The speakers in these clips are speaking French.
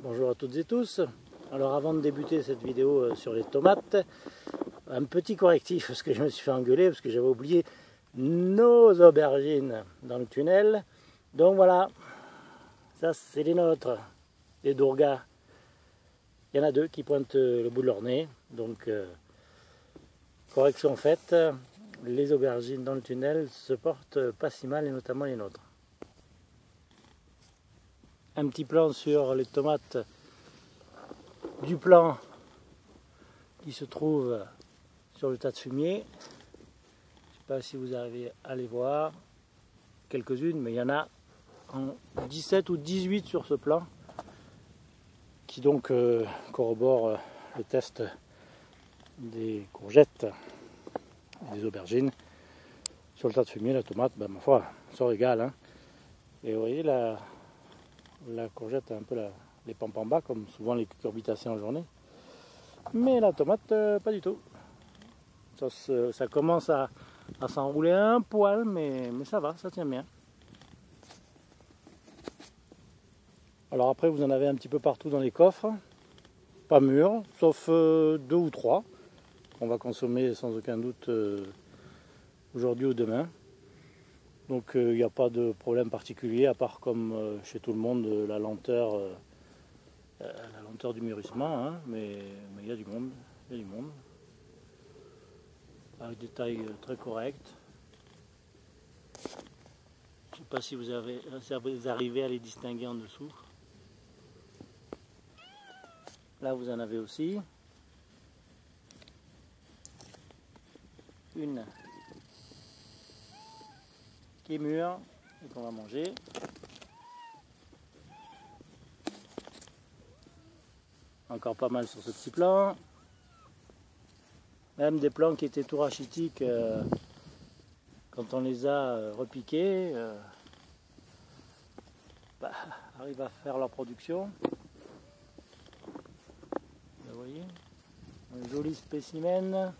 Bonjour à toutes et tous. Alors avant de débuter cette vidéo sur les tomates, un petit correctif parce que je me suis fait engueuler parce que j'avais oublié nos aubergines dans le tunnel. Donc voilà, ça c'est les nôtres, les Dourgas. Il y en a deux qui pointent le bout de leur nez. Donc correction faite, les aubergines dans le tunnel se portent pas si mal et notamment les nôtres. Un petit plan sur les tomates du plan qui se trouve sur le tas de fumier. Je ne sais pas si vous arrivez à les voir, quelques-unes, mais il y en a en 17 ou 18 sur ce plan qui donc corrobore le test des courgettes et des aubergines. Sur le tas de fumier, la tomate, ben, ma foi, on se régale. Hein. Et vous voyez, la courgette a un peu les pampes en bas, comme souvent les cucurbitacées en journée. Mais la tomate, pas du tout. Ça commence à s'enrouler un poil, mais ça va, ça tient bien. Alors après, vous en avez un petit peu partout dans les coffres. Pas mûrs, sauf 2 ou 3. On va consommer sans aucun doute aujourd'hui ou demain. Donc il n'y a pas de problème particulier, à part comme chez tout le monde, la lenteur du mûrissement, hein, mais il y a du monde, avec des tailles très correctes. Je ne sais pas si vous arrivez à les distinguer en dessous. Là vous en avez aussi une qui est mûre et qu'on va manger. Encore pas mal sur ce petit plan. Même des plants qui étaient tout rachitiques, quand on les a repiqués, arrivent à faire leur production. Vous voyez, un joli spécimen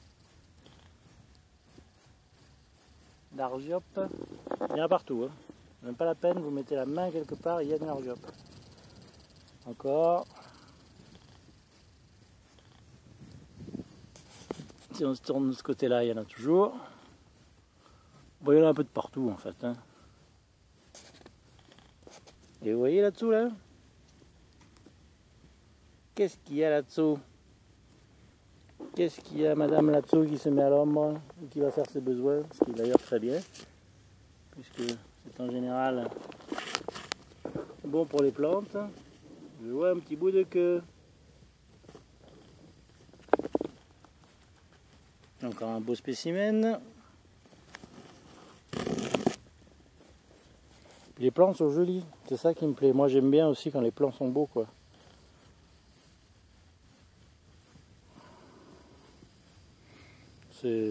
d'argiope. Il y en a partout. Hein. Même pas la peine, vous mettez la main quelque part, il y a de l'argiope. Encore. Si on se tourne de ce côté-là, il y en a toujours. Bon, il y en a un peu de partout en fait. Hein. Et vous voyez là-dessous là, qu'est-ce qu'il y a là-dessous? Qu'est-ce qu'il y a, madame là-dessous, qui se met à l'ombre et qui va faire ses besoins, ce qui est d'ailleurs très bien, puisque c'est en général bon pour les plantes. Je vois un petit bout de queue. Encore un beau spécimen. Les plants sont jolis, c'est ça qui me plaît. Moi j'aime bien aussi quand les plants sont beaux, quoi.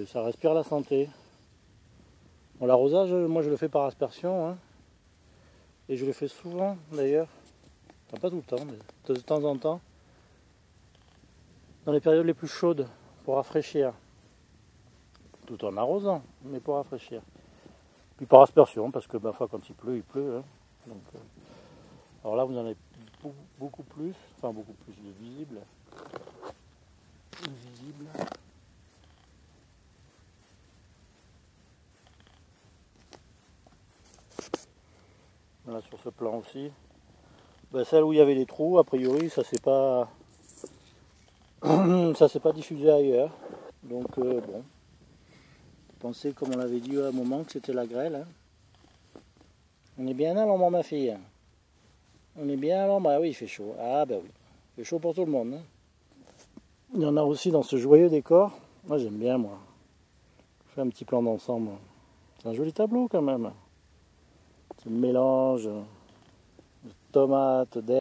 Ça respire la santé. Bon, l'arrosage, moi je le fais par aspersion, hein. Et je le fais souvent d'ailleurs, enfin, pas tout le temps, mais de temps en temps, dans les périodes les plus chaudes, pour rafraîchir. Tout en arrosant, mais pour rafraîchir. Puis par aspersion, parce que parfois quand il pleut, hein. Donc, alors là vous en avez beaucoup plus, enfin beaucoup plus de visible. Voilà, sur ce plan aussi. Ben, celle où il y avait les trous, a priori, ça s'est pas diffusé ailleurs. Donc bon, pensez comme on l'avait dit à un moment que c'était la grêle. Hein. On est bien à l'ombre, ma fille. On est bien à l'ombre. Ah oui, il fait chaud. Ah ben oui, il fait chaud pour tout le monde. Hein. Il y en a aussi dans ce joyeux décor. Moi j'aime bien, moi. Je fais un petit plan d'ensemble. C'est un joli tableau quand même. Ce mélange de tomates, d'herbes.